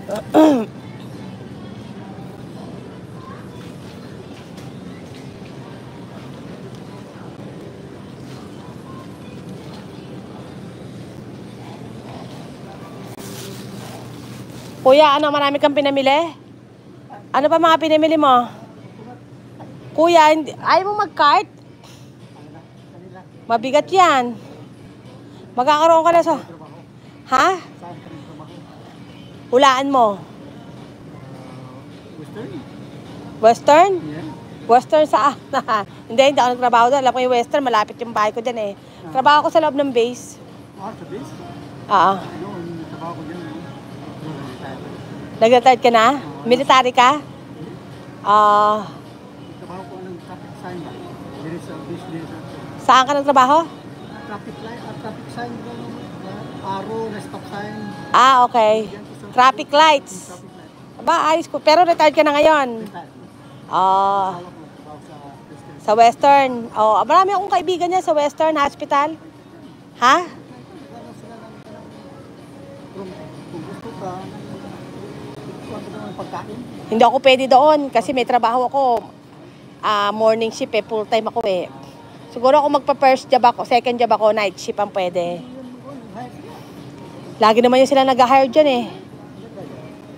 Kuya, ano, marami kang pinamili? Ano pa mga pinamili mo? Kuya, ayaw mo mag-cart? Mabigat yan. Magkakaroon ka na sa... Ha? Hulaan mo. Western? Western saan? Hindi ako nagtrabaho doon. Alam ko yung Western, malapit yung bahay ko dyan eh. Trabaho ko sa loob ng base. Sa base? Oo. Trabaho ko dyan. Nag-retired ka na? Military ka? Trabaho ko ng traffic sign ba? There is a base there. Saan ka nagtrabaho? Traffic sign. Arrow, na stop sign. Okay. Traffic lights. Aba, ayos ko. Pero retired ka na ngayon. Sa Western. Marami akong kaibigan niya sa Western Hospital. Ha? Kung gusto ka, pagkain. Hindi ako pwede doon kasi may trabaho ako. Morning shift eh, full time ako eh. Siguro ako magpa-first job ako, second job ako, night shift ang pwede. Lagi naman yung sila nag-hire dyan eh.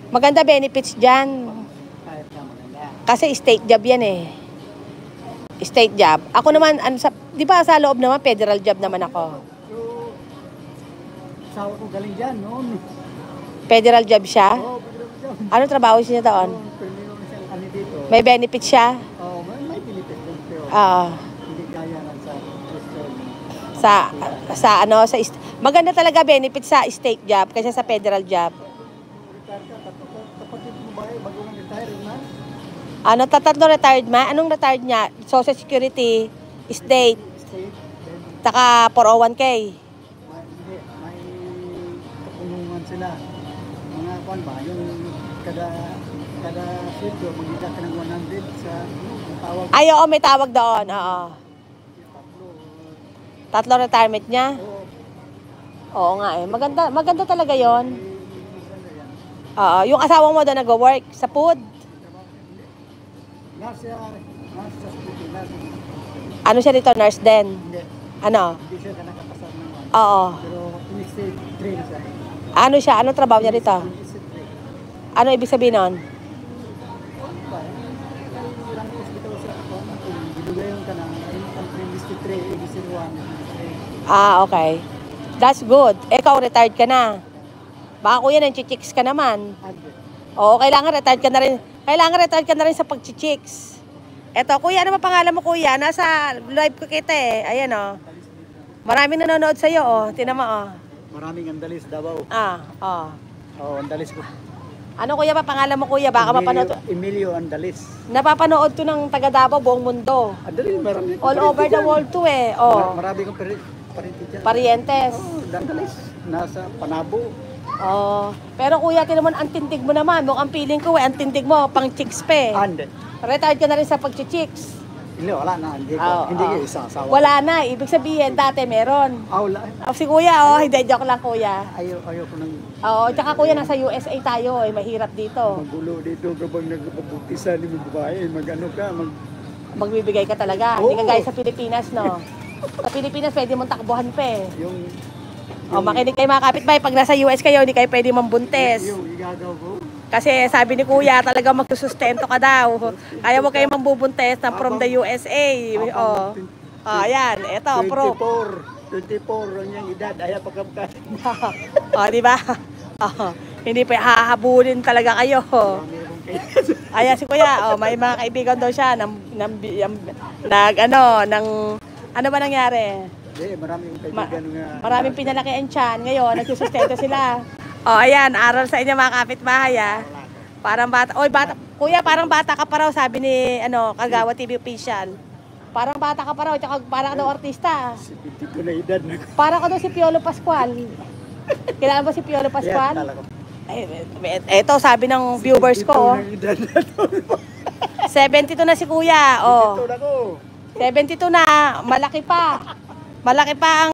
Maganda benefits dyan. Kasi state job yan eh. State job. Ako naman, di ba sa loob naman, federal job naman ako. Asawa ko galing dyan noon. Federal job siya? Oo, federal job. Ano trabaho siya doon? May benefits siya? Oo, may benefits din. Oo. Hindi kaya lang sa maganda talaga benefit sa state job kaysa sa federal job. Kapatid mo ba bago nang retire na? Tatlo retired ma? Anong retired niya? Social Security, state, taka 401k. May kapunungan sila. Mga kuan ba, yung kada sweldo, mag-ida ka ng 100 sa tawag. Ay, oo, may tawag doon. Oo. Tatlo retirement niya? Oo nga eh. Maganda talaga yon. Oo. Yung asawa mo doon nag-work sa food? Ano siya dito? Nurse din? Hindi. Ano? Hindi siya ka nakapasal naman. Oo. Pero in-state train siya. Ano siya? Anong trabaho niya dito? Ano ibig sabihin nun? Okay. That's good. Ikaw, retired ka na. Baka kuya, nang-chicks ka naman. Oo, kailangan retired ka na rin. Kailangan retired ka na rin sa pag-chicks. Eto, kuya, ano ba pangalan mo, kuya? Nasa live ko kita eh. Ayan, oh. Maraming nanonood sa'yo, oh. Tinan mo, oh. Maraming andalis, Davao. Oo, andalis ko. Ano, kuya, pa pangalan mo, kuya? Baka mapanood. Emilio Andalis. Napapanood to ng taga Davao, buong mundo. Andalis, marami. All over the world to eh. Oh. Marami kong parente dyan. Parientes. Oo, Andalis. Nasa Panabo. Oh. Pero kuya, tinan mo, ang tindig mo naman. Mukhang feeling ko eh, ang tindig mo, pang chicks pa eh. Ande. Retired ka na rin sa pag-chicks. Hindi, wala na. Hindi ko isasawa. Wala na. Ibig sabihin, dati meron. Wala. Si kuya, hindi, joke lang kuya. Ayaw ko nang... Tsaka kuya, nasa USA tayo eh, mahirap dito. Magulo dito kapag nagpapagpisa ni mga babae, mag-ano ka, magbibigay ka talaga. Hindi ka gaya sa Pilipinas, no? Sa Pilipinas, pwede mong takbuhan pa eh. Makinig kayo mga kapitbahay, pag nasa US kayo, hindi kayo pwede mambuntes. Yung igagaw ko. Kasi sabi ni kuya, talaga magsusustento ka daw. Kaya mo kayo mambubuntes na from the USA. Ayan, eto, pro. 24 ang yung edad, ayaw pagkamkas. Di ba? Hindi pa hahabulin talaga kayo. Ayan si kuya, may mga kaibigan daw siya ano ba nangyari? Maraming kaibigan nga. Maraming pinalakihan tiyan. Ngayon, nagsusustento sila. Ayan, aral sa inyo mga kapitbahay ah. Parang bata. Kuya, parang bata ka pa raw, sabi ni Kagawa TV official. Parang bata ka pa raw, tsaka parang daw artista. 72 na edad na. Parang daw si Piolo Pascual. Kilala ba si Piolo Pascual? Ito, sabi ng viewers ko. 72 na si kuya. 72 na, malaki pa. Malaki pa ang